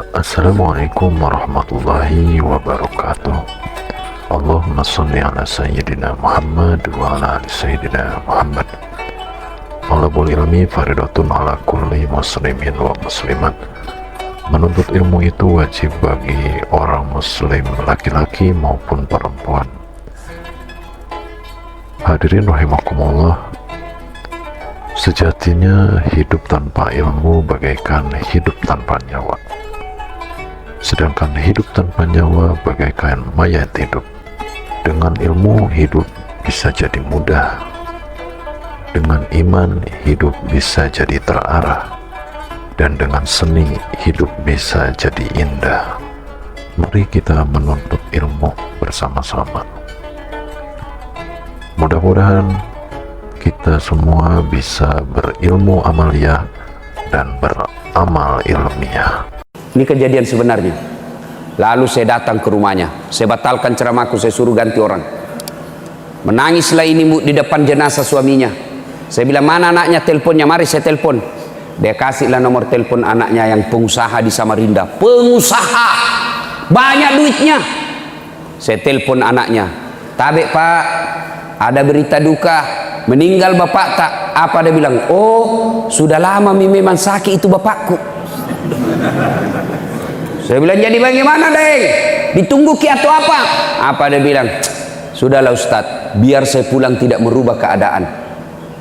Assalamualaikum warahmatullahi wabarakatuh. Allahumma sholli ala sayyidina Muhammad wa ala ali sayyidina Muhammad. Talabul ilmi faridatun ala kulli muslimin wa muslimat. Menuntut ilmu itu wajib bagi orang muslim laki-laki maupun perempuan. Hadirin rahimakumullah, sejatinya hidup tanpa ilmu bagaikan hidup tanpa nyawa. Sedangkan hidup tanpa nyawa bagaikan mayat hidup. Dengan ilmu hidup bisa jadi mudah. Dengan iman hidup bisa jadi terarah. Dan dengan seni hidup bisa jadi indah. Mari kita menuntut ilmu bersama-sama. Mudah-mudahan kita semua bisa berilmu amaliyah dan beramal ilmiah. Ini kejadian sebenarnya. Lalu saya datang ke rumahnya, saya batalkan ceramahku, saya suruh ganti orang. Menangislah ini di depan jenazah suaminya. Saya bilang, mana anaknya, teleponnya, mari saya telepon. Dia kasihlah nomor telepon anaknya yang pengusaha di Samarinda. Pengusaha, banyak duitnya. Saya telepon anaknya, Tabek pak, ada berita duka, meninggal bapak tak. Apa dia bilang? Oh, sudah lama memang sakit itu bapakku. Saya bilang, jadi bagaimana deng? Ditunggu ki atau apa? Apa dia bilang? Sudahlah Ustadz, biar saya pulang tidak merubah keadaan.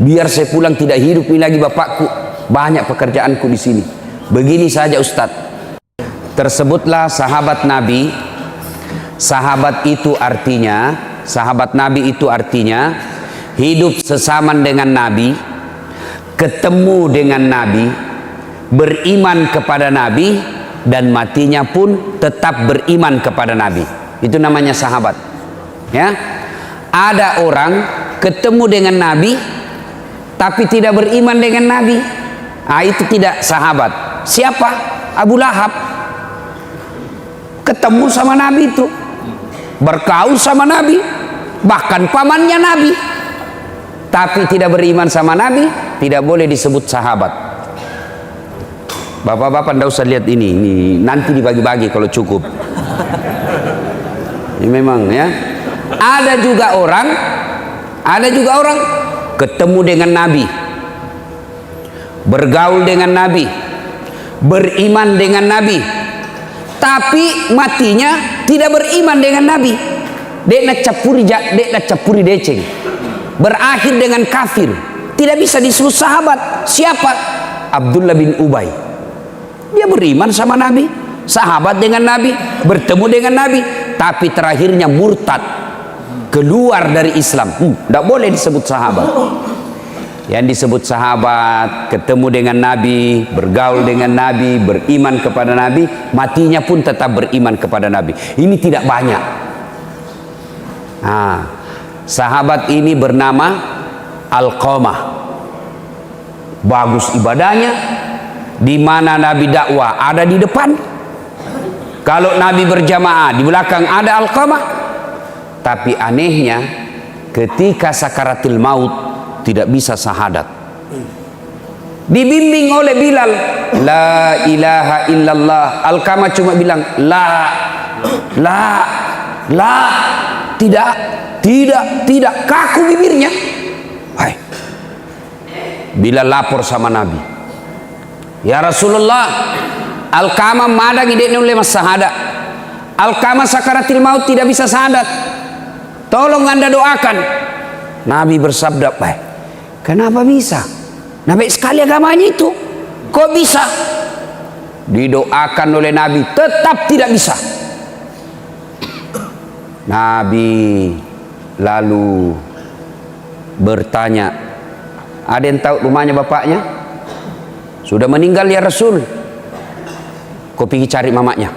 Biar saya pulang tidak hidup lagi bapakku. Banyak pekerjaanku di sini. Begini saja Ustadz. Tersebutlah sahabat Nabi. Sahabat Nabi itu artinya hidup sesaman dengan Nabi, ketemu dengan Nabi, beriman kepada Nabi, dan matinya pun tetap beriman kepada Nabi. Itu namanya sahabat. Ya, ada orang ketemu dengan Nabi tapi tidak beriman dengan Nabi. Itu tidak sahabat. Siapa? Abu Lahab. Ketemu sama Nabi itu, bergaul sama Nabi, bahkan pamannya Nabi, tapi tidak beriman sama Nabi, tidak boleh disebut sahabat. Bapak-bapak tidak usah lihat ini nanti dibagi-bagi kalau cukup. Ini memang ya. Ada juga orang ketemu dengan Nabi, bergaul dengan Nabi, beriman dengan Nabi, tapi matinya tidak beriman dengan Nabi. Dek nak capuri deceng, berakhir dengan kafir, tidak bisa disebut sahabat. Siapa? Abdullah bin Ubay. Dia beriman sama Nabi, sahabat dengan Nabi, bertemu dengan Nabi, tapi terakhirnya murtad, keluar dari Islam. Tidak boleh disebut sahabat. Yang disebut sahabat, ketemu dengan Nabi, bergaul dengan Nabi, beriman kepada Nabi, matinya pun tetap beriman kepada Nabi. Ini tidak banyak. Sahabat ini bernama Alqamah. Bagus ibadahnya. Di mana Nabi dakwah ada di depan. Kalau Nabi berjamaah di belakang ada Alqamah. Tapi anehnya ketika sakaratil maut tidak bisa syahadat. Dibimbing oleh Bilal, la ilaha illallah. Alqamah cuma bilang la, tidak, kaku bibirnya. Bilal lapor sama Nabi, ya Rasulullah, Alqamah madang ide oleh mas syahadat. Alqamah sakaratil maut tidak bisa syahadat. Tolong Anda doakan. Nabi bersabda, kenapa bisa? Nabi sekali agamanya itu, kok bisa? Didoakan oleh Nabi, tetap tidak bisa. Nabi lalu bertanya, ada yang tahu rumahnya bapaknya? Sudah meninggal ya Rasul. Kau pergi cari mamanya.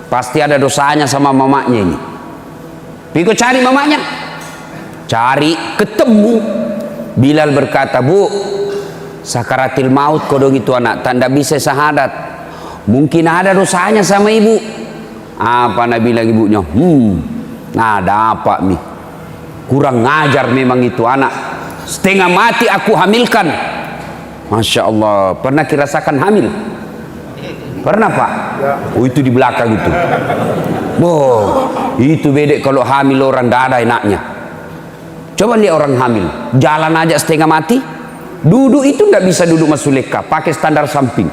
Pasti ada dosanya sama mamanya ini. Pergi kau cari mamanya. Cari, ketemu. Bilal berkata, Bu, sakaratil maut kodong itu anak, tanda bisa syahadat. Mungkin ada dosanya sama ibu. Apa Nabi bilang ibunya? Ada apa nih? Kurang ngajar memang itu anak. Setengah mati aku hamilkan. Masya Allah, pernah dirasakan hamil? Pernah Pak? Oh itu di belakang itu. Oh itu bedek kalau hamil orang, tidak ada enaknya. Coba lihat orang hamil, jalan aja setengah mati, duduk itu tidak bisa duduk masuleka, pakai standar samping.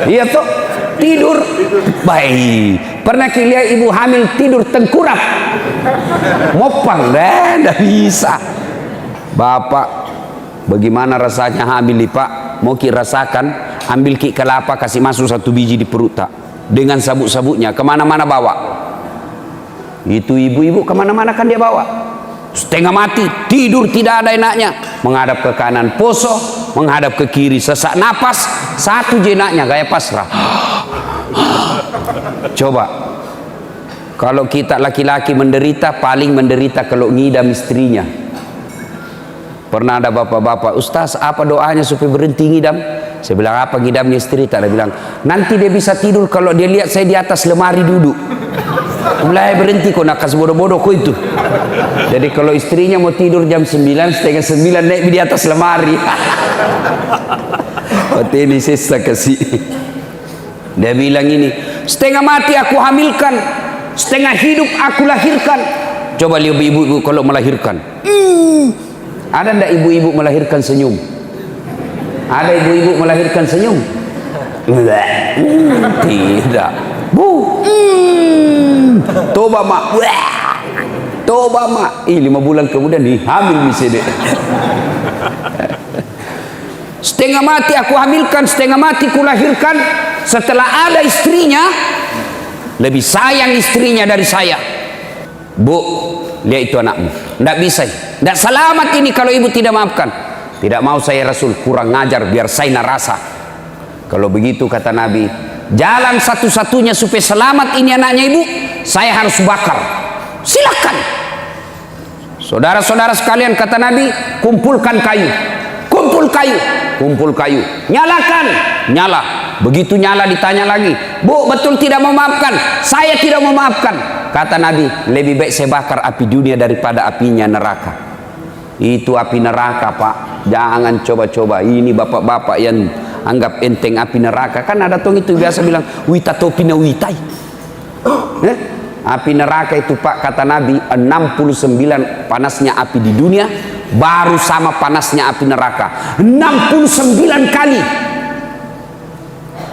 Iya toh, tidur. Baik. Pernah lihat ibu hamil tidur tengkurap, mopang, tidak bisa. Bapak, bagaimana rasanya hamil nih Pak? Mau ki rasakan, ambil ki kelapa, kasih masuk 1 biji di perut tak, dengan sabuk-sabuknya, kemana-mana bawa. Itu ibu-ibu kemana-mana kan dia bawa. Setengah mati, tidur tidak ada enaknya, menghadap ke kanan poso, menghadap ke kiri sesak napas, satu jenaknya gaya pasrah. Coba kalau kita laki-laki menderita, paling menderita kalau ngidam istrinya. Pernah ada bapak-bapak, Ustaz apa doanya supaya berhenti ngidam? Saya bilang apa ngidamnya istri? Tak, dia bilang nanti dia bisa tidur kalau dia lihat saya di atas lemari duduk. Mulai berhenti kok, nak kasih bodoh-bodoh kok itu. Jadi kalau istrinya mau tidur jam 9, setengah 9 naik di atas lemari. Waktu ini saya kasih. Dia bilang ini, setengah mati aku hamilkan, setengah hidup aku lahirkan. Coba lihat ibu-ibu kalau melahirkan. Ada ndak ibu-ibu melahirkan senyum? Ada ibu-ibu melahirkan senyum? Tidak. Bu. Toba mak. Toba mak. 5 bulan kemudian nih hamil misalnya. Setengah mati aku hamilkan, setengah mati ku lahirkan. Setelah ada istrinya, lebih sayang istrinya dari saya. Bu, lihat itu anakmu, tidak bisa, tidak selamat ini kalau ibu tidak maafkan. Tidak mau saya Rasul, kurang ngajar, biar saya narasa. Kalau begitu kata Nabi, jalan satu-satunya supaya selamat ini anaknya ibu, saya harus bakar. Silakan saudara-saudara sekalian, kata Nabi, kumpulkan kayu, kumpul kayu, kumpul kayu, nyalakan, nyala. Begitu nyala ditanya lagi, Bu betul tidak memaafkan? Saya tidak memaafkan. Kata Nabi, lebih baik saya bakar api dunia daripada apinya neraka. Itu api neraka Pak, jangan coba-coba. Ini bapak-bapak yang anggap enteng api neraka. Kan ada tong itu biasa bilang wita topina witai. Api neraka itu Pak, kata Nabi 69 panasnya api di dunia, baru sama panasnya api neraka 69 kali.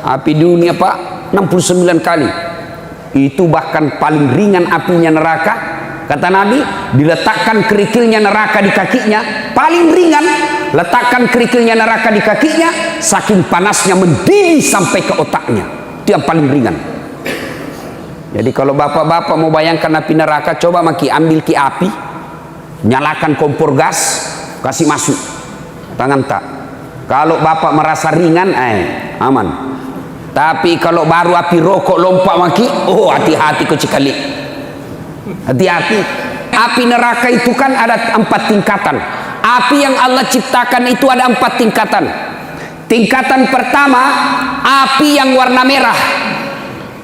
Api dunia Pak 69 kali. Itu bahkan paling ringan apinya neraka. Kata Nabi, diletakkan kerikilnya neraka di kakinya, paling ringan. Letakkan kerikilnya neraka di kakinya, saking panasnya mendidih sampai ke otaknya. Itu yang paling ringan. Jadi kalau bapak-bapak mau bayangkan api neraka, coba maki ambil ki api, nyalakan kompor gas, kasih masuk tangan tak. Kalau bapak merasa ringan, aman. Tapi kalau baru api rokok lompat maki, oh hati-hati kau sekali. Hati-hati. Api neraka itu kan ada 4 tingkatan. Api yang Allah ciptakan itu ada 4 tingkatan. Tingkatan pertama, api yang warna merah.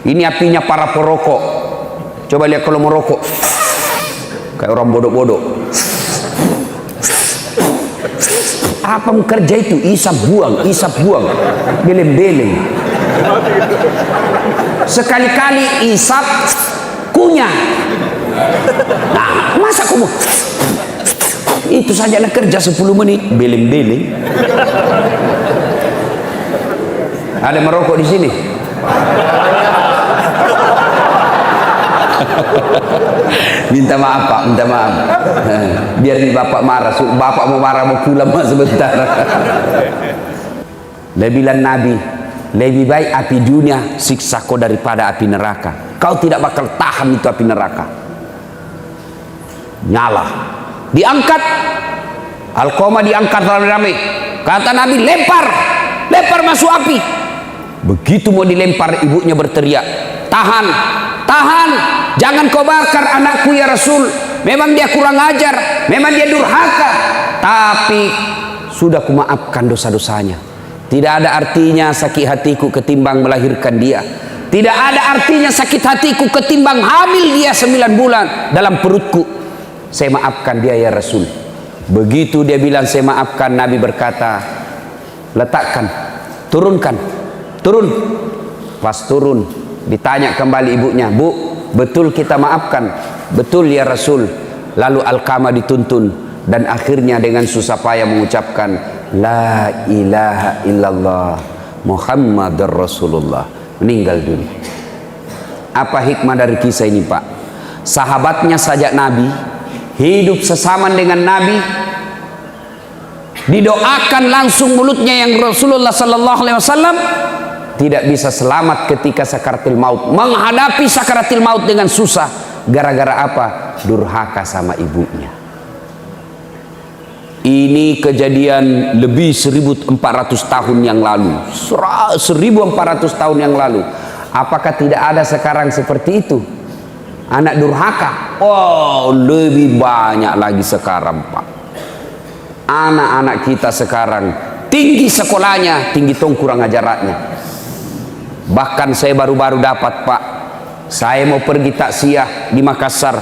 Ini apinya para perokok. Coba lihat kalau merokok, kayak orang bodoh-bodoh. Apa mau kerja itu? Isap buang, beleng-beleng. Sekali-kali isap kunyah. Nah, masa kamu itu saja nak kerja 10 menit beleng-beleng. Ada merokok di sini? Minta maaf Pak, minta maaf. Biar nih bapak marah, bapak mau marah mau pulang sebentar. Bilang Nabi, lebih baik api dunia siksa kau daripada api neraka. Kau tidak bakal tahan itu api neraka. Nyala, diangkat, Alqamah diangkat rame-rame. Kata Nabi, lempar masuk api. Begitu mau dilempar, ibunya berteriak, tahan, jangan kau bakar anakku ya Rasul. Memang dia kurang ajar, memang dia durhaka, tapi sudah kumaafkan dosa-dosanya. Tidak ada artinya sakit hatiku ketimbang melahirkan dia. Tidak ada artinya sakit hatiku ketimbang hamil dia 9 bulan dalam perutku. Saya maafkan dia ya Rasul. Begitu dia bilang saya maafkan, Nabi berkata, letakkan, turunkan turun. Pas turun, ditanya kembali ibunya, Bu, betul kita maafkan? Betul ya Rasul. Lalu Alqamah dituntun dan akhirnya dengan susah payah mengucapkan La ilaha illallah Muhammadur Rasulullah, meninggal dunia. Apa hikmah dari kisah ini, Pak? Sahabatnya saja Nabi, hidup sesama dengan Nabi, didoakan langsung mulutnya yang Rasulullah sallallahu alaihi wasallam, tidak bisa selamat ketika sakaratul maut, menghadapi sakaratul maut dengan susah. Gara-gara apa? Durhaka sama ibunya. Ini kejadian lebih 1400 tahun yang lalu, 1400 tahun yang lalu. Apakah tidak ada sekarang seperti itu? Anak durhaka? Oh, lebih banyak lagi sekarang, Pak. Anak-anak kita sekarang tinggi sekolahnya, tinggi tong kurang ajarannya. Bahkan saya baru-baru dapat, Pak, saya mau pergi taksiyah di Makassar,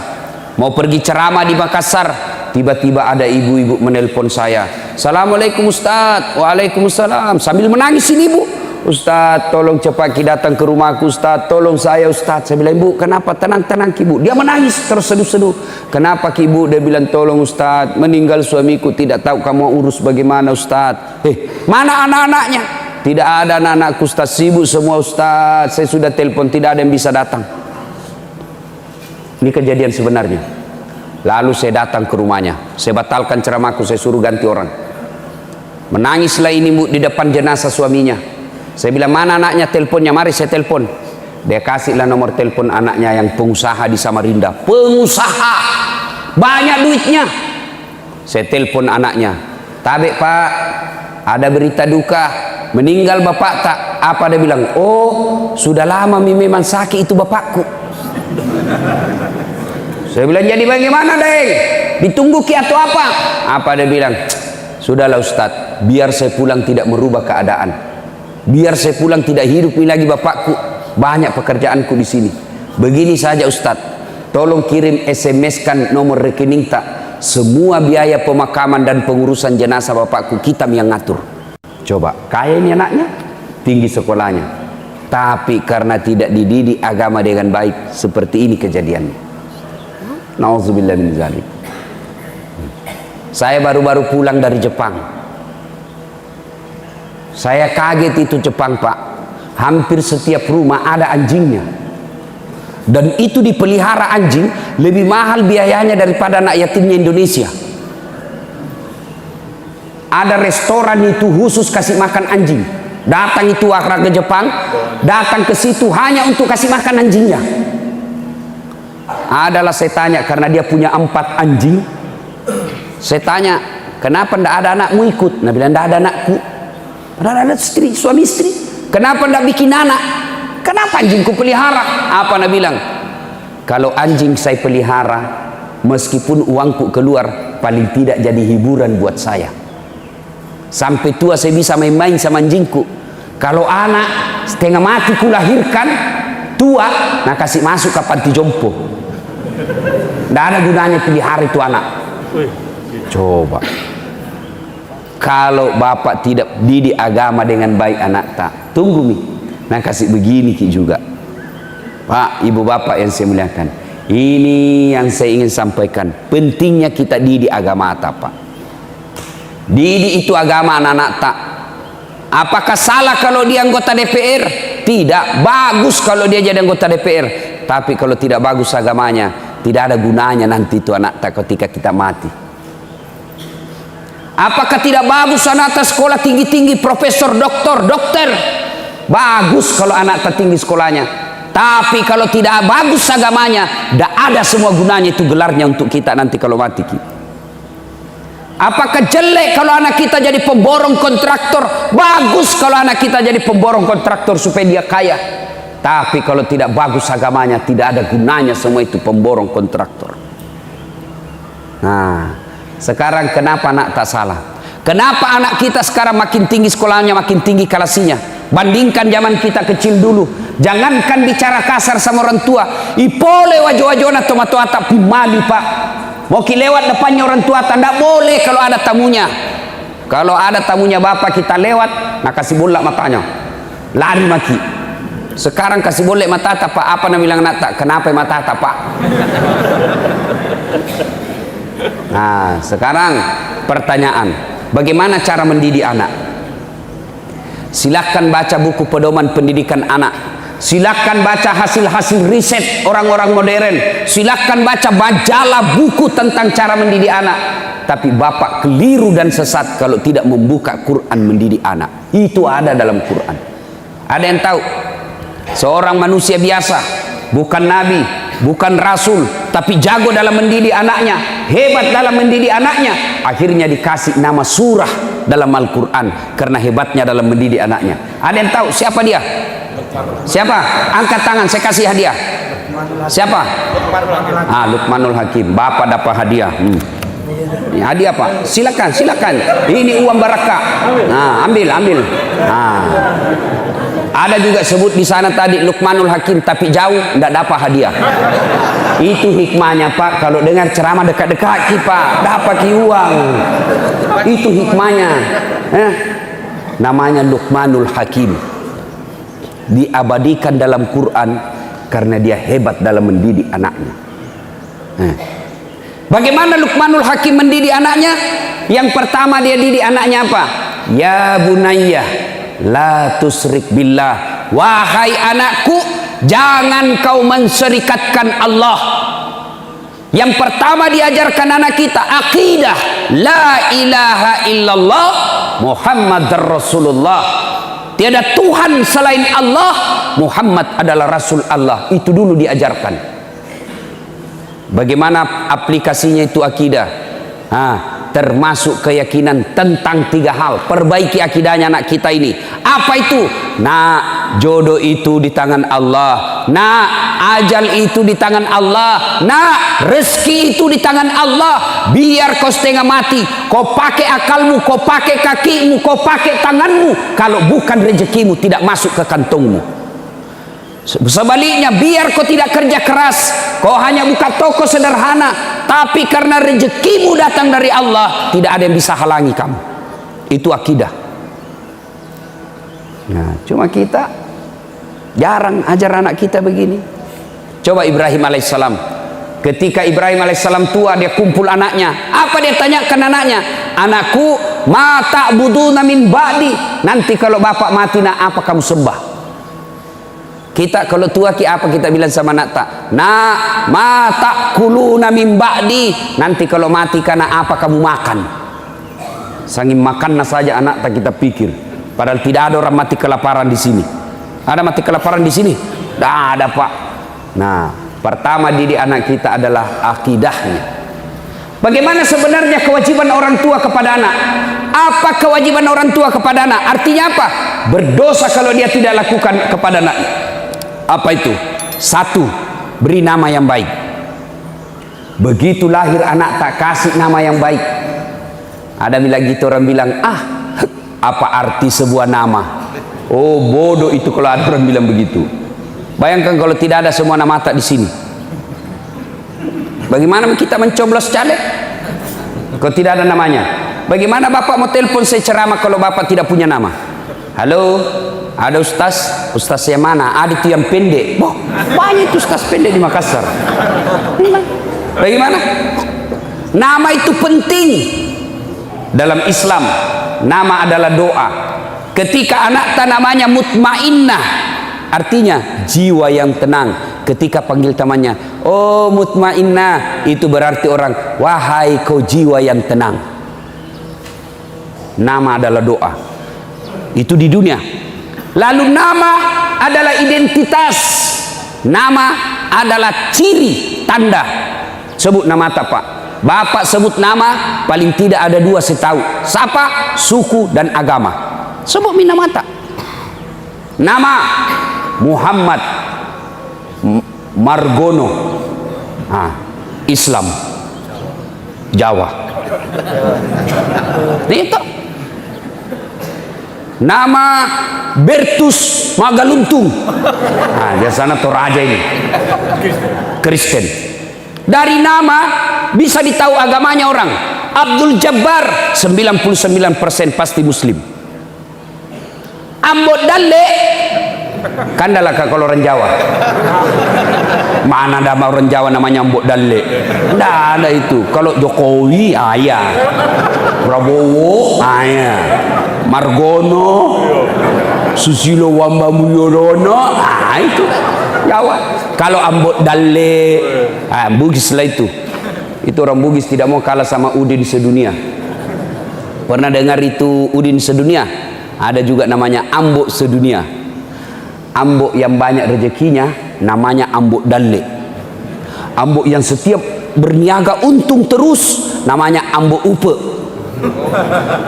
mau pergi ceramah di Makassar, tiba-tiba ada ibu-ibu menelpon saya. Assalamualaikum Ustaz. Waalaikumsalam. Sambil menangis ini ibu. Ustaz, tolong cepat datang ke rumahku Ustaz, tolong saya Ustaz. Saya bilang, ibu kenapa? Tenang-tenang ibu. Dia menangis terseduh-seduh. Kenapa ibu? Dia bilang, tolong Ustaz, meninggal suamiku, tidak tahu kamu urus bagaimana Ustaz. Mana anak-anaknya? Tidak ada anak-anakku Ustaz, sibuk semua Ustaz. Saya sudah telepon, tidak ada yang bisa datang. Ini kejadian sebenarnya. Lalu saya datang ke rumahnya, saya batalkan ceramahku, saya suruh ganti orang. Menangislah ini bu di depan jenazah suaminya. Saya bilang, mana anaknya? Teleponnya, mari saya telepon. Dia kasihlah nomor telepon anaknya yang pengusaha di Samarinda. Pengusaha, banyak duitnya. Saya telepon anaknya. Tabek Pak, ada berita duka, meninggal bapak tak? Apa? Dia bilang, oh sudah lama memang sakit itu bapakku. Saya bilang, jadi bagaimana deng? Ditunggu ki atau apa? Apa? Dia bilang, sudahlah Ustaz, biar saya pulang tidak merubah keadaan. Biar saya pulang tidak hidup lagi bapakku. Banyak pekerjaanku di sini. Begini saja Ustaz, tolong kirim SMS kan nomor rekening tak. Semua biaya pemakaman dan pengurusan jenazah bapakku kita yang ngatur. Coba, kaya ini anaknya, tinggi sekolahnya, tapi karena tidak dididik agama dengan baik, seperti ini kejadiannya. Nauzubillah min zalik. Saya baru-baru pulang dari Jepang. Saya kaget itu Jepang, Pak. Hampir setiap rumah ada anjingnya. Dan itu dipelihara anjing lebih mahal biayanya daripada anak yatimnya Indonesia. Ada restoran itu khusus kasih makan anjing. Datang itu warga ke Jepang, datang ke situ hanya untuk kasih makan anjingnya. Adalah saya tanya, karena dia punya 4 anjing. Saya tanya, kenapa tidak ada anakmu ikut? Nah bilang, tidak ada anakku. Padahal ada istri, suami istri. Kenapa tidak bikin anak? Kenapa anjingku pelihara? Apa nak bilang? Kalau anjing saya pelihara, meskipun uangku keluar, paling tidak jadi hiburan buat saya. Sampai tua saya bisa main-main sama anjingku. Kalau anak setengah mati ku lahirkan, tua, nah kasih masuk ke panti jompo. Tidak ada gunanya pelihara itu anak. Coba. Kalau bapak tidak didik agama dengan baik anak tak, tunggu mi, nah kasih begini ki juga. Pak, ibu bapak yang saya muliakan, ini yang saya ingin sampaikan. Pentingnya kita didik agama tak, Pak. Didik itu agama anak-anak tak. Apakah salah kalau dia anggota DPR? Tidak. Bagus kalau dia jadi anggota DPR. Tapi kalau tidak bagus agamanya, tidak ada gunanya nanti itu anak tak ketika kita mati. Apakah tidak bagus anak tak sekolah tinggi-tinggi, profesor, dokter? Bagus kalau anak tak tinggi sekolahnya. Tapi kalau tidak bagus agamanya, tidak ada semua gunanya itu gelarnya untuk kita nanti kalau mati. Apakah jelek kalau anak kita jadi pemborong kontraktor? Bagus kalau anak kita jadi pemborong kontraktor supaya dia kaya. Tapi kalau tidak bagus agamanya, tidak ada gunanya semua itu pemborong kontraktor. Nah, sekarang kenapa anak tak salah? Kenapa anak kita sekarang makin tinggi sekolahnya, makin tinggi kelasnya? Bandingkan zaman kita kecil dulu. Jangankan bicara kasar sama orang tua, ipole wajo-wajona tomato-ata pimali Pak. Mau lewat depannya orang tua, tidak boleh kalau ada tamunya. Kalau ada tamunya bapak kita lewat, nah kasih bola matanya. lari maki. Sekarang kasih boleh mata pak, apa nama bilang anak tak? Kenapa mata pak? Nah, sekarang pertanyaan, bagaimana cara mendidik anak? Silakan baca buku pedoman pendidikan anak. Silakan baca hasil-hasil riset orang-orang modern. Silakan baca majalah buku tentang cara mendidik anak. Tapi bapak keliru dan sesat kalau tidak membuka Quran mendidik anak. Itu ada dalam Quran. Ada yang tahu? Seorang manusia biasa, bukan nabi, bukan rasul, tapi jago dalam mendidik anaknya, hebat dalam mendidik anaknya, akhirnya dikasih nama surah dalam Al-Quran karena hebatnya dalam mendidik anaknya. Ada yang tahu siapa dia? Siapa? Angkat tangan, saya kasih hadiah. Siapa? Luqmanul Hakim. Bapak dapat hadiah. Ini hadiah pak, silakan, silakan. Ini uang barakah. Nah, ambil. Ada juga sebut di sana tadi Luqmanul Hakim, tapi jauh, tidak dapat hadiah. Itu hikmahnya pak, kalau dengar ceramah dekat-dekat ki pak, dapat ki uang. Itu hikmahnya. Namanya Luqmanul Hakim. Diabadikan dalam Quran karena dia hebat dalam mendidik anaknya. Bagaimana Luqmanul Hakim mendidik anaknya? Yang pertama dia didik anaknya apa? Ya bunayya la tusrik billah. Wahai anakku, jangan kau menserikatkan Allah. Yang pertama diajarkan anak kita akidah la ilaha illallah Muhammadar Rasulullah. Tiada Tuhan selain Allah, Muhammad adalah Rasul Allah. Itu dulu diajarkan. Bagaimana aplikasinya itu akidah? Termasuk keyakinan tentang 3 hal. Perbaiki akidahnya anak kita ini. Apa itu? Nah, jodoh itu di tangan Allah. Nah, ajal itu di tangan Allah. Nah, rezeki itu di tangan Allah. Biar kau setengah mati, kau pakai akalmu, kau pakai kakimu, kau pakai tanganmu. Kalau bukan rezekimu tidak masuk ke kantongmu. Sebaliknya, biar kau tidak kerja keras, kau hanya buka toko sederhana, tapi karena rezekimu datang dari Allah, tidak ada yang bisa halangi kamu. Itu akidah. Nah, cuma kita jarang ajar anak kita begini. Coba Ibrahim alaihissalam, ketika Ibrahim alaihissalam tua, dia kumpul anaknya. Apa dia tanyakan anaknya? Anakku, ma ta'buduna min ba'di. Nanti kalau bapak mati, nak apa kamu sembah? Kita kalau tua apa kita bilang sama anak tak? Nah, ma ta'kuluna min ba'di. Nanti kalau mati karena apa kamu makan? Saking makannya saja anak tak kita pikir. Padahal tidak ada orang mati kelaparan di sini. Ada mati kelaparan di sini? Tidak ada pak. Nah, pertama didik anak kita adalah akidahnya. Bagaimana sebenarnya kewajiban orang tua kepada anak? Apa kewajiban orang tua kepada anak? Artinya apa? Berdosa kalau dia tidak lakukan kepada anak. Apa itu? 1, beri nama yang baik. Begitu lahir anak tak kasih nama yang baik. Ada bilang gitu, orang bilang, apa arti sebuah nama? Oh bodoh itu kalau ada orang bilang begitu. Bayangkan kalau tidak ada semua nama tak di sini. Bagaimana kita mencoblos caleg? Kalau tidak ada namanya. Bagaimana bapak mau telepon saya ceramah kalau bapak tidak punya nama? Halo, ada ustaz? Ustaz yang mana? Ada itu yang pendek. Banyak itu ustaz pendek di Makassar. Bagaimana? Nama itu penting. Dalam Islam, nama adalah doa. Ketika anak tak namanya mutmainnah, artinya jiwa yang tenang. Ketika panggil temannya, oh mutmainnah, itu berarti orang, wahai kau jiwa yang tenang. Nama adalah doa. Itu di dunia. Lalu nama adalah identitas. Nama adalah ciri, tanda. Sebut nama tak pak? Bapak sebut nama, paling tidak ada 2 saya tahu. Siapa? Suku dan agama. Sebut nama tak? Nama Muhammad Margono, Islam, Jawa. Itu. Nama Bertus Magaluntung. Di sana Toraja ini Kristen. Dari nama bisa ditahu agamanya orang. Abdul Jabbar 99% pasti Muslim. Ambot Dalle Kandalah kalau orang Jawa. Mana ada orang Jawa namanya Mbok Dalle? Nggak ada itu. Kalau Jokowi ayah, Prabowo ayah, Margono, Susilo Wambamudiono, itu Jawa. Kalau Mbok Dalle, Bugis lah itu. Itu orang Bugis tidak mau kalah sama Udin sedunia. Pernah dengar itu Udin sedunia? Ada juga namanya Ambok sedunia. Ambok yang banyak rezekinya namanya Ambok Dalle. Ambok yang setiap berniaga untung terus namanya Ambok Upe.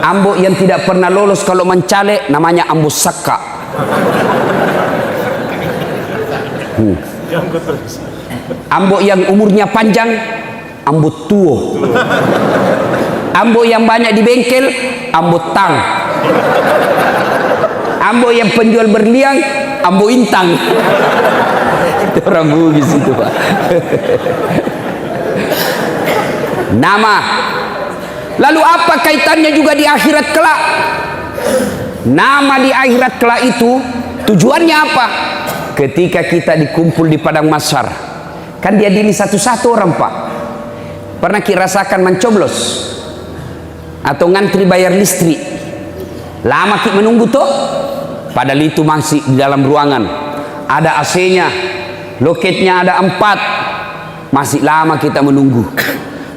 Ambok yang tidak pernah lolos kalau mencalek namanya Ambok Saka. Ambok yang umurnya panjang Ambok Tuo. Ambok yang banyak di bengkel Ambok Tang. Ambok yang penjual berliang Ambok Intang. Itu orang Bugis itu, Pak. Nama. Lalu apa kaitannya juga di akhirat kelak? Nama di akhirat kelak itu tujuannya apa? Ketika kita dikumpul di padang mahsyar, kan diadili satu-satu orang, Pak. Pernah rasakan mencoblos atau ngantri bayar listrik? Lama kita menunggu tuh. Padahal itu masih di dalam ruangan. Ada AC-nya, loketnya ada 4. Masih lama kita menunggu.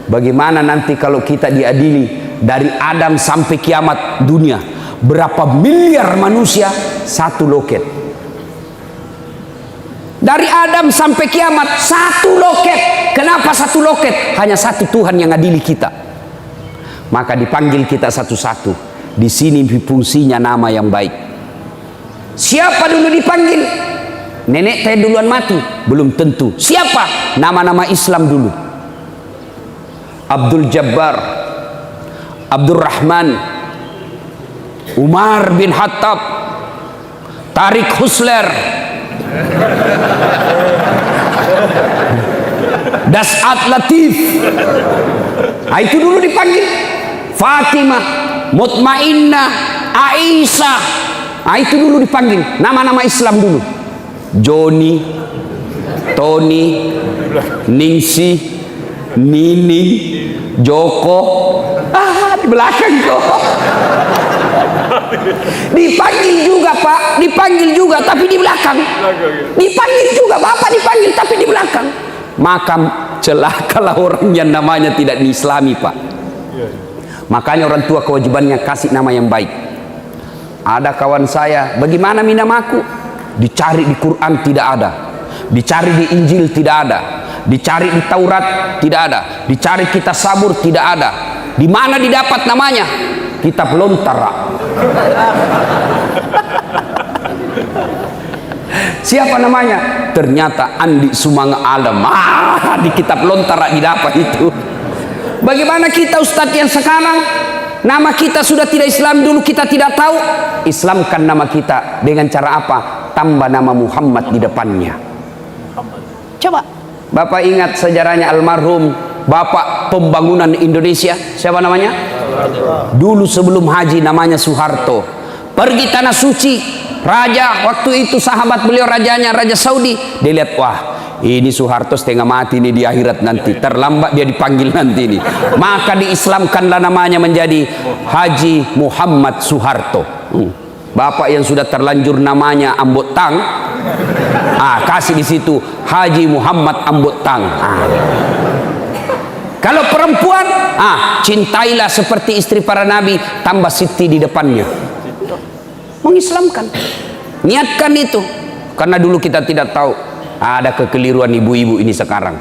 Bagaimana nanti kalau kita diadili dari Adam sampai kiamat dunia? Berapa miliar manusia satu loket? Dari Adam sampai kiamat satu loket. Kenapa satu loket? Hanya satu Tuhan yang adili kita. Maka dipanggil kita satu-satu. Di sini fungsinya nama yang baik. Siapa dulu dipanggil? Nenek saya duluan mati? Belum tentu. Siapa? Nama-nama Islam dulu. Abdul Jabbar, Abdul Rahman, Umar bin Khattab, Tariq Husler, Das'at Latif. Itu dulu dipanggil. Fatimah, Mutmainnah, Aisyah. Itu dulu dipanggil. Nama-nama Islam dulu. Joni, Tony, Ningsi, Nining, Joko. Di belakang kok. Dipanggil juga, Pak. Dipanggil juga tapi di belakang. Dipanggil juga Bapak, dipanggil tapi di belakang. Maka celakalah orang yang namanya tidak diislami, Pak. Makanya orang tua kewajibannya kasih nama yang baik. Ada kawan saya, bagaimana namaku? Dicari di Quran tidak ada, dicari di Injil tidak ada, dicari di Taurat tidak ada, dicari kitab Sabur tidak ada. Di mana didapat namanya? Kitab Lontara. Siapa namanya? Ternyata Andi Sumanga Alam. Di kitab Lontara didapat itu. Bagaimana kita Ustadz yang sekarang? Nama kita sudah tidak Islam, dulu kita tidak tahu. Islamkan nama kita dengan cara apa? Tambah nama Muhammad di depannya. Coba Bapak ingat sejarahnya almarhum Bapak pembangunan Indonesia, siapa namanya? Dulu sebelum haji namanya Soeharto. Pergi tanah suci, raja waktu itu sahabat beliau, rajanya Raja Saudi. Dia lihat, wah ini Soeharto setengah mati nih di akhirat nanti, terlambat dia dipanggil nanti ini. Maka diislamkanlah namanya menjadi Haji Muhammad Soeharto. Bapak yang sudah terlanjur namanya Ambok Tang, kasih di situ Haji Muhammad Ambok Tang. Kalau perempuan, cintailah seperti istri para nabi, tambah Siti di depannya. Mengislamkan, niatkan itu. Karena dulu kita tidak tahu. Ada kekeliruan ibu-ibu ini sekarang.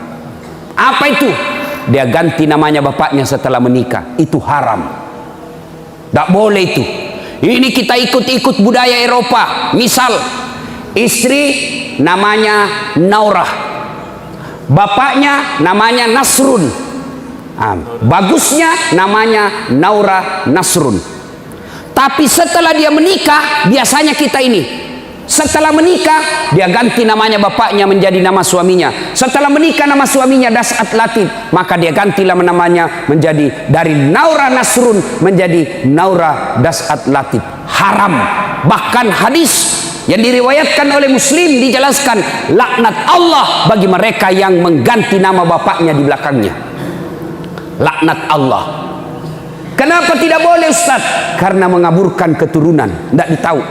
Apa itu? Dia ganti namanya bapaknya setelah menikah. Itu haram. Tak boleh itu. Ini kita ikut-ikut budaya Eropa. Misal, istri namanya Naurah, bapaknya namanya Nasrun. Bagusnya namanya Naura Nasrun. Tapi setelah dia menikah, biasanya kita ini setelah menikah dia ganti namanya bapaknya menjadi nama suaminya. Setelah menikah nama suaminya Das'at Latif, maka dia gantilah namanya menjadi dari Naura Nasrun menjadi Naura Das'at Latif. Haram. Bahkan hadis yang diriwayatkan oleh Muslim dijelaskan, laknat Allah bagi mereka yang mengganti nama bapaknya di belakangnya. Laknat Allah. Kenapa tidak boleh Ustaz? Karena mengaburkan keturunan, tidak ditahu.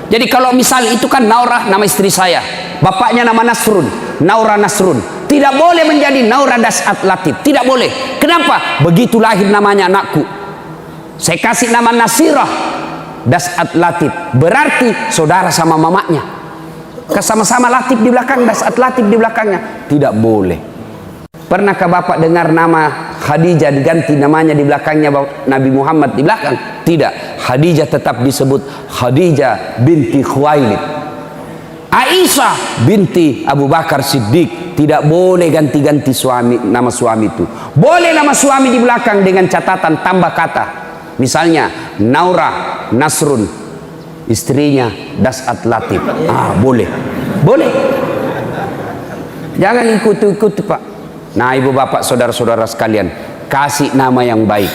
Jadi kalau misal itu kan Naurah nama istri saya, bapaknya nama Nasrun, Naura Nasrun, tidak boleh menjadi Naura Dasat Latif, tidak boleh. Kenapa? Begitu lahir namanya anakku, saya kasih nama Nasirah Dasat Latif, berarti saudara sama mamanya, sama-sama Latif di belakang, Dasat Latif di belakangnya, tidak boleh. Pernahkah bapak dengar nama Khadijah diganti namanya di belakangnya Nabi Muhammad di belakang? Tidak. Khadijah tetap disebut Khadijah binti Khuwailid. Aisyah binti Abu Bakar Siddiq. Tidak boleh ganti-ganti nama suami itu. Boleh nama suami di belakang dengan catatan tambah kata. Misalnya Naura Nasrun, istrinya Dasat Latif. Boleh. Boleh. Jangan ikut-ikut Pak. Nah, ibu bapak saudara-saudara sekalian, kasih nama yang baik.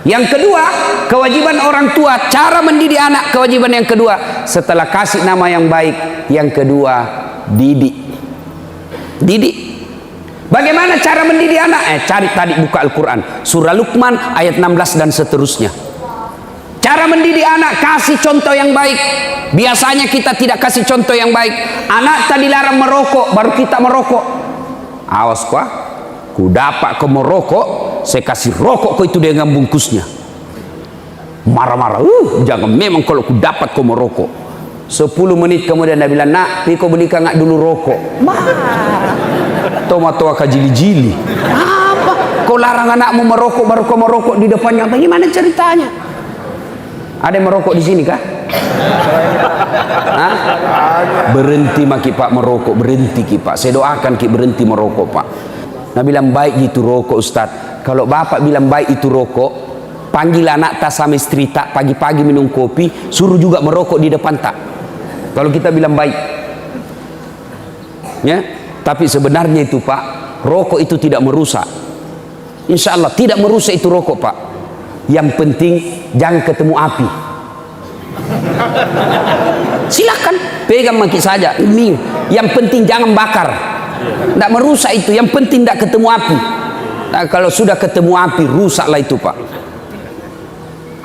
Yang kedua, kewajiban orang tua, cara mendidik anak, kewajiban yang kedua setelah kasih nama yang baik, yang kedua didik. Didik. Bagaimana cara mendidik anak? Cari tadi buka Al-Quran, surah Luqman ayat 16 dan seterusnya. Cara mendidik anak, kasih contoh yang baik. Biasanya kita tidak kasih contoh yang baik. Anak tadi dilarang merokok, baru kita merokok. Awas ku dapat kau merokok, saya kasih rokok kau itu dengan bungkusnya. Marah-marah, jangan, memang kalau ku dapat kau merokok. 10 menit kemudian dia bilang, nak, kau belikan ngak dulu rokok. Tomat-tomat kajili-jili. Apa? Kau larang anakmu merokok, baru kau merokok di depannya. Bagaimana ceritanya? Ada yang merokok di sini kah? Hah? Berhenti maki Pak merokok, berhenti ki Pak. Saya doakan ki berhenti merokok Pak. Nah bilang baik itu rokok Ustaz. Kalau bapak bilang baik itu rokok, panggil anak tak sama istri tak, pagi-pagi minum kopi, suruh juga merokok di depan tak. Kalau kita bilang baik, ya. Tapi sebenarnya itu Pak, rokok itu tidak merusak. Insya Allah tidak merusak itu rokok Pak. Yang penting jangan ketemu api. Silakan pegang maki saja. Ini yang penting jangan bakar. Tidak merusak itu, yang penting tidak ketemu api. Nah, kalau sudah ketemu api, rusaklah itu Pak.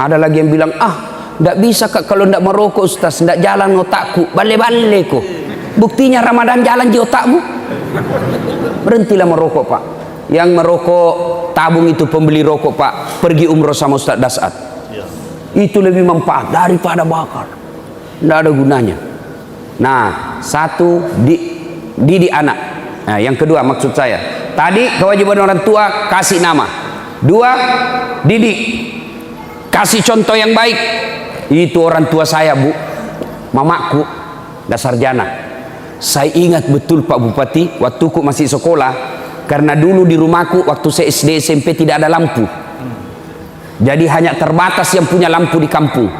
Ada lagi yang bilang, tidak bisa Kak kalau tidak merokok Ustaz, tidak jalan otakku, bale-bale kok. Buktinya Ramadan jalan di otakmu. Berhentilah merokok Pak. Yang merokok tabung itu pembeli rokok Pak, pergi umroh sama Ustaz Dasat. Itu lebih manfaat daripada bakar. Tidak ada gunanya. Nah, satu didik anak. Nah, yang kedua maksud saya, tadi kewajiban orang tua kasih nama. Dua, didik. Kasih contoh yang baik. Itu orang tua saya Bu, mamaku, sarjana. Saya ingat betul Pak Bupati, waktu ku masih sekolah, karena dulu di rumahku waktu saya SD SMP tidak ada lampu. Jadi hanya terbatas yang punya lampu di kampung.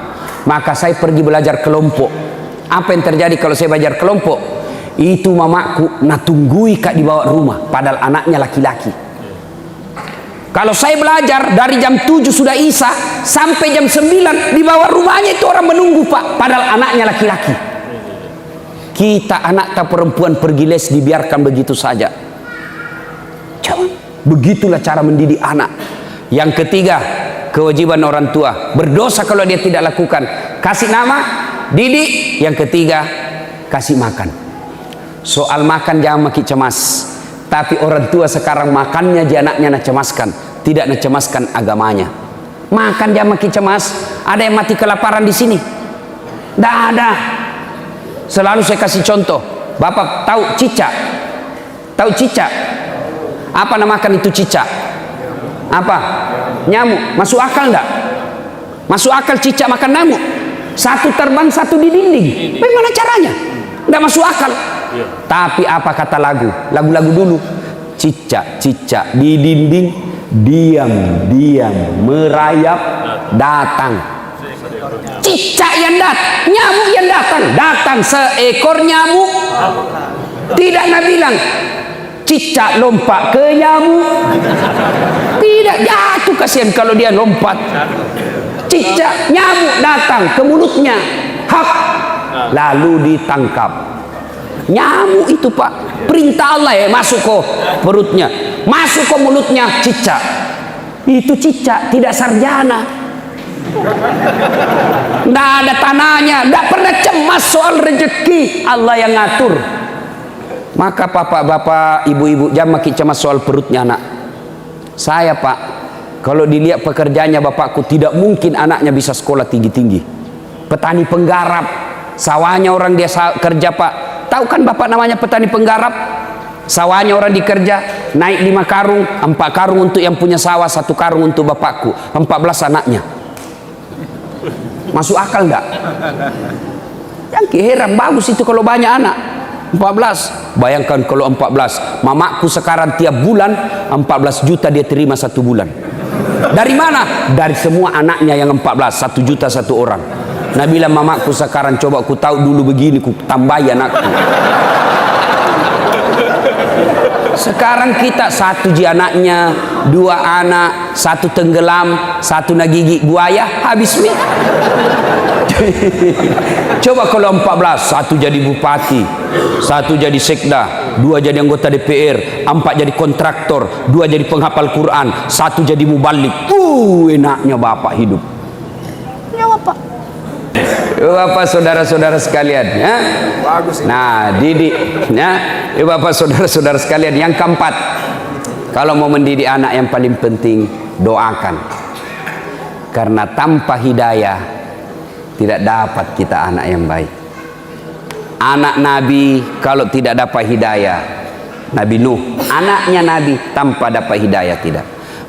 Maka saya pergi belajar kelompok. Apa yang terjadi kalau saya belajar kelompok? Itu mamaku natunggui Kak di bawah rumah, padahal anaknya laki-laki. Kalau saya belajar dari jam 7 sudah isya sampai jam 9 di bawah rumahnya itu orang menunggu Pak, padahal anaknya laki-laki. Kita anak tak perempuan pergi les dibiarkan begitu saja. Jangan. Begitulah cara mendidik anak. Yang ketiga, kewajiban orang tua, berdosa kalau dia tidak lakukan. Kasih nama, didik. Yang ketiga, kasih makan. Soal makan jangan makin cemas. Tapi orang tua sekarang makannya aja anaknya nak cemaskan, tidak nak cemaskan agamanya. Makan jangan makin cemas. Ada yang mati kelaparan di sini? Tidak ada. Selalu saya kasih contoh. Bapak tahu cicak? Tahu cicak? Apa namakan itu cicak? Apa? Nyamuk. Masuk akal enggak? Masuk akal cicak makan nyamuk? Satu terbang, satu di dinding. Bagaimana caranya? Enggak masuk akal. Tapi apa kata lagu? Lagu-lagu dulu. Cicak-cicak di dinding, diam-diam merayap datang. Cicak yang datang, nyamuk yang datang. Datang seekor nyamuk. Tidak Nabi bilang cicak lompat ke nyamuk. Tidak, jatuh kasihan kalau dia lompat. Cicak, nyamuk datang ke mulutnya. Hap, lalu ditangkap. Nyamuk itu Pak, perintah Allah ya, masuk ke perutnya, masuk ke mulutnya, cicak. Itu cicak, tidak sarjana, tidak ada tanahnya, tidak pernah cemas soal rezeki, Allah yang ngatur. Maka bapak-bapak, ibu-ibu, jangan makin cemas soal perutnya anak. Saya Pak, kalau dilihat pekerjaannya bapakku, tidak mungkin anaknya bisa sekolah tinggi-tinggi. Petani penggarap, sawahnya orang dia kerja Pak. Tahu kan bapak namanya petani penggarap? Sawahnya orang dikerja, naik 5 karung, 4 karung untuk yang punya sawah, 1 karung untuk bapakku, 14 anaknya. Masuk akal enggak? Yang heran, bagus itu kalau banyak anak. 14. Bayangkan kalau 14, mamaku sekarang tiap bulan 14 juta dia terima 1 bulan. Dari mana? Dari semua anaknya yang 14, 1 juta 1 orang. Nah bilang mamaku sekarang, coba ku tahu dulu begini, ku tambahi anakku. Sekarang kita 1 ji anaknya, 2 anak, 1 tenggelam, 1 nagigi buaya, habis mi. Coba kalau 14, 1 jadi bupati, 1 jadi sekda, 2 jadi anggota DPR, 4 jadi kontraktor, 2 jadi penghafal Quran, 1 jadi mubalik. Enaknya bapak hidup. Ya bapak. Bapak saudara-saudara sekalian ya. Nah didik ya, bapak saudara-saudara sekalian. Yang keempat, kalau mau mendidik anak yang paling penting, doakan. Karena tanpa hidayah tidak dapat kita anak yang baik. Anak Nabi kalau tidak dapat hidayah, Nabi Nuh anaknya Nabi, tanpa dapat hidayah tidak.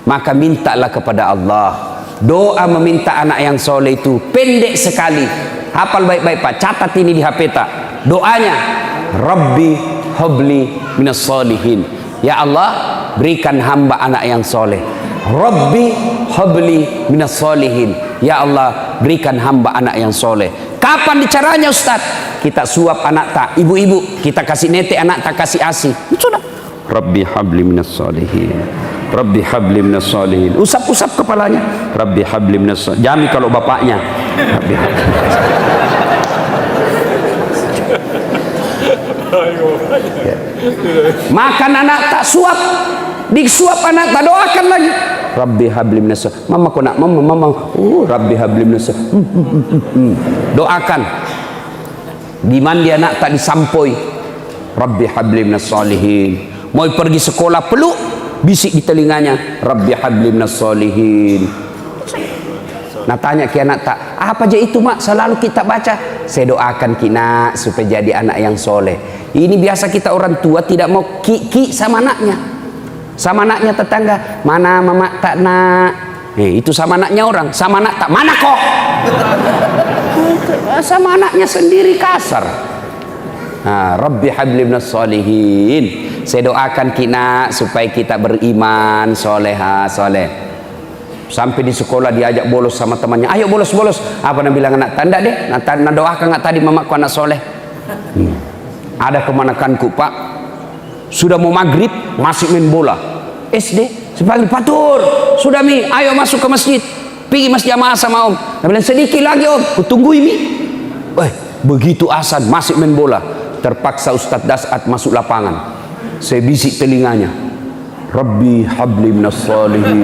Maka mintalah kepada Allah. Doa meminta anak yang soleh itu pendek sekali. Hafal baik-baik Pak, catat ini di HP tak. Doanya, Rabbi habli minas solihin. Ya Allah, berikan hamba anak yang soleh. Rabbi habli minas solihin. Ya Allah, berikan hamba anak yang soleh. Kapan caranya Ustaz? Kita suap anak tak, ibu-ibu kita kasih nete anak tak, kasih ASI. Sudah. Rabbi habli minas solihin. Rabbi habli minas solihin. Usap-usap kepalanya. Rabbi habli minas solihin. Jami kalau bapaknya. Rabbi habli. Makan anak tak, suap. Disuap anak tak, doakan lagi. Rabbi habli minas solihin. Mama kau nak, mama. Rabbi habli minas solihin. Doakan. Di mana dia anak tak disampoi. Rabbi habli minas solihin. Mau pergi sekolah peluk, bisik di telinganya, Rabbi habli minas solihin. Nah tanya ke anak tak, apa aja itu mak selalu kita baca? Saya doakan kina supaya jadi anak yang soleh. Ini biasa kita orang tua tidak mau ki sama anaknya. Sama anaknya tetangga, mana mama tak nak? Itu sama anaknya orang, sama anak tak, mana kok? Sama anaknya sendiri kasar. Nah, Rabbi habli minas solihin. Saya doakan kita supaya kita beriman, soleha, soleh. Sampai di sekolah diajak bolos sama temannya. Ayo bolos. Apa nak bilang anak tanda deh? Nak doakan nggak tadi mamaku anak soleh. Ada kemanakanku Pak. Sudah mau maghrib masih main bola. SD sepanggil Patur. Sudah mi, ayo masuk ke masjid. Pergi masjid jamaah sama om. Nak bilang sedikit lagi om. Kutungguin mi. Begitu azan masih main bola. Terpaksa Ustadz Dasat masuk lapangan. Saya bisik telinganya, Rabbi habli minas solihin.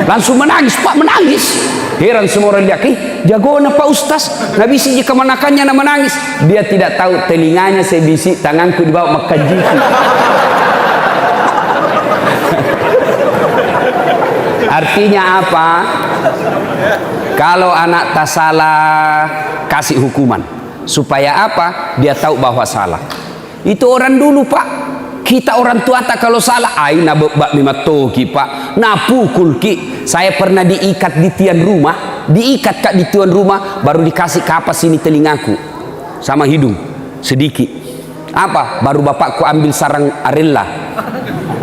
Langsung menangis Pak, menangis. Heran semua orang lihat, jago Pak Ustaz, nggak bisik je kemanakannya nak menangis. Dia tidak tahu telinganya saya bisik, tanganku dibawa makan jiki. Artinya apa? Kalau anak tak salah, kasih hukuman. Supaya apa? Dia tahu bahwa salah. Itu orang dulu Pak. Kita orang tua tak kalau salah, aina bak mimatoki Pak, na pukul ki. Saya pernah diikat di tiang rumah, diikat Kak di tiang rumah, baru dikasih kapas sini telingaku sama hidung sedikit. Apa? Baru bapakku ambil sarang arella.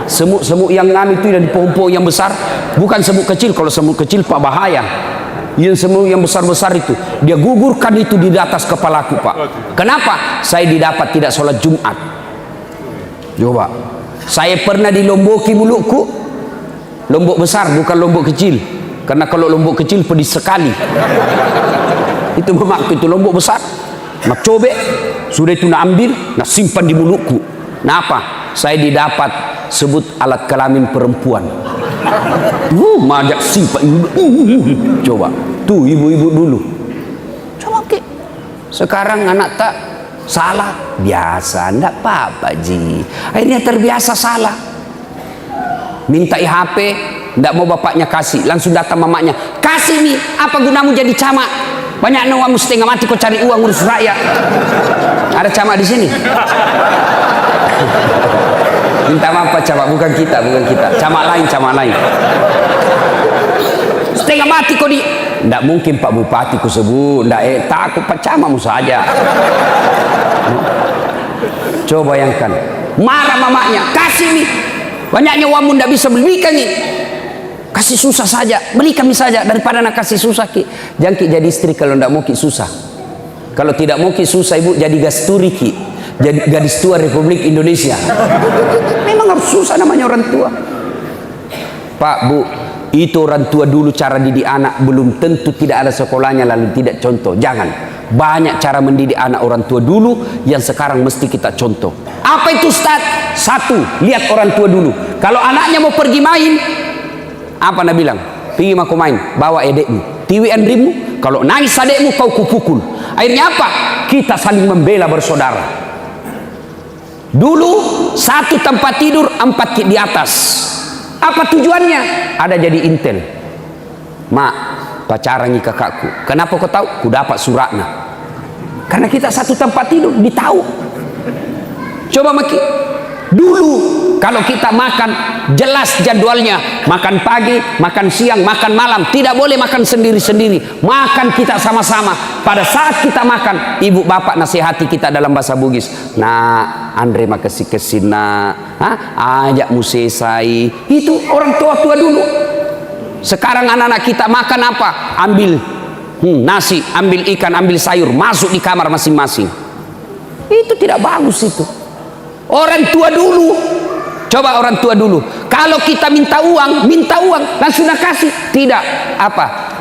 Semut-semut yang ngami itu dari pohon-pohon yang besar, bukan semut kecil. Kalau semut kecil Pak bahaya. Yang semut yang besar-besar itu dia gugurkan itu di atas kepalaku Pak. Kenapa? Saya didapat tidak sholat Jumat. Coba, saya pernah dilomboki mulutku. Lombok besar bukan lombok kecil. Karena kalau lombok kecil pedis sekali. Itu mamaku itu lombok besar. nak cobek, sudah itu nak ambil, nak simpan di mulutku. Nah apa? Saya didapat sebut alat kelamin perempuan. Majak simpan. Coba, tuh ibu-ibu dulu. Coba ke. Sekarang anak tak salah, biasa, ndak apa-apa ji. Akhirnya terbiasa salah. Minta HP, ndak mau bapaknya kasih, langsung datang mamanya, kasih nih, apa gunamu jadi camat? Banyak uangmu setengah mati kau cari uang urus rakyat. Ada camat di sini. Minta maaf Pak camat, bukan kita, camat lain. Setengah mati kau di, ndak mungkin Pak Bupati ku sebut, ndak takut Pak camatmu saja. Coba bayangkan, marah mamanya, kasih nih. Banyaknya uangmu ndak bisa belikan nih. Kasih susah saja, beli kami saja daripada nak kasih susah ki. Jangan ki jadi istri kalau ndak mau ki susah. Kalau tidak mau ki susah ibu jadi gasturi ki. Jadi gadis tua Republik Indonesia. Memang harus susah namanya orang tua. Pak, Bu, itu orang tua dulu cara didik anak belum tentu tidak ada sekolahnya lalu tidak contoh. Jangan. Banyak cara mendidik anak orang tua dulu yang sekarang mesti kita contoh. Apa itu Ustaz? Satu, lihat orang tua dulu. Kalau anaknya mau pergi main, apa nak bilang? Pergi aku main, bawa edekmu, tiwi andrimu. Kalau nangis adekmu kau kupukul. Akhirnya apa? Kita saling membela bersaudara. Dulu satu tempat tidur 4 kit di atas. Apa tujuannya? Ada jadi intel. Mak, pacaran nih kakakku. Kenapa kau tahu? Ku dapat suratnya. Karena kita satu tempat tidur, ditahu. Coba maki. Dulu kalau kita makan jelas jadwalnya, makan pagi, makan siang, makan malam, tidak boleh makan sendiri-sendiri, makan kita sama-sama. Pada saat kita makan, ibu bapak nasihati kita dalam bahasa Bugis, nah Andre makasih kesina, ajak musesai. Itu orang tua-tua dulu. Sekarang anak-anak kita makan apa? Ambil nasi, ambil ikan, ambil sayur, masuk di kamar masing-masing. Itu tidak bagus itu. Orang tua dulu, coba orang tua dulu. Kalau kita minta uang langsung nak kasih. Tidak, apa?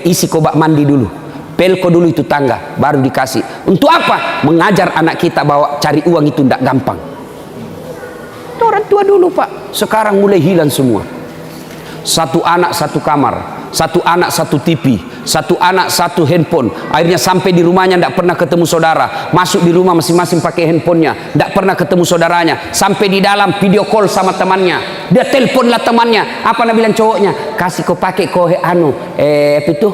Isi kobak mandi dulu, pelko dulu itu tangga, baru dikasih. Untuk apa? Mengajar anak kita bahwa cari uang itu tidak gampang. Itu orang tua dulu Pak. Sekarang mulai hilang semua. Satu anak satu kamar, satu anak satu TV, satu anak satu handphone. Akhirnya sampai di rumahnya tidak pernah ketemu saudara. Masuk di rumah masing-masing pakai handphonenya, tidak pernah ketemu saudaranya. Sampai di dalam video call sama temannya, dia teleponlah temannya. Apa nak bilang cowoknya? Kasih kau pakai kau apa itu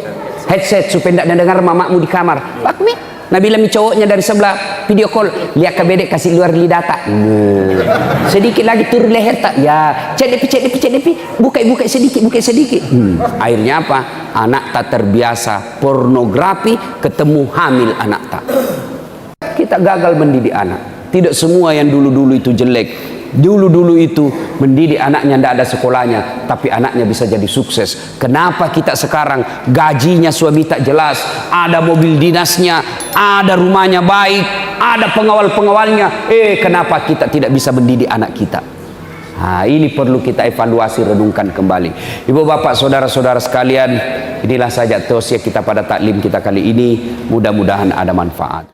headset supaya tidak dengar mamamu di kamar. Bakmi. Nabi bilang cowoknya dari sebelah video call, lihat ke bedek kasih luar lidah tak. Sedikit lagi turun leher tak. Ya, cek depi, buka sedikit. Akhirnya apa? Anak tak terbiasa pornografi, ketemu hamil anak tak. Kita gagal mendidik anak. Tidak semua yang dulu-dulu itu jelek. Dulu-dulu itu mendidik anaknya tidak ada sekolahnya, tapi anaknya bisa jadi sukses. Kenapa kita sekarang gajinya suami tak jelas, ada mobil dinasnya, ada rumahnya baik, ada pengawal-pengawalnya, kenapa kita tidak bisa mendidik anak kita? Nah, ini perlu kita evaluasi, renungkan kembali. Ibu bapak saudara-saudara sekalian, inilah saja tausiah kita pada taklim kita kali ini. Mudah-mudahan ada manfaat.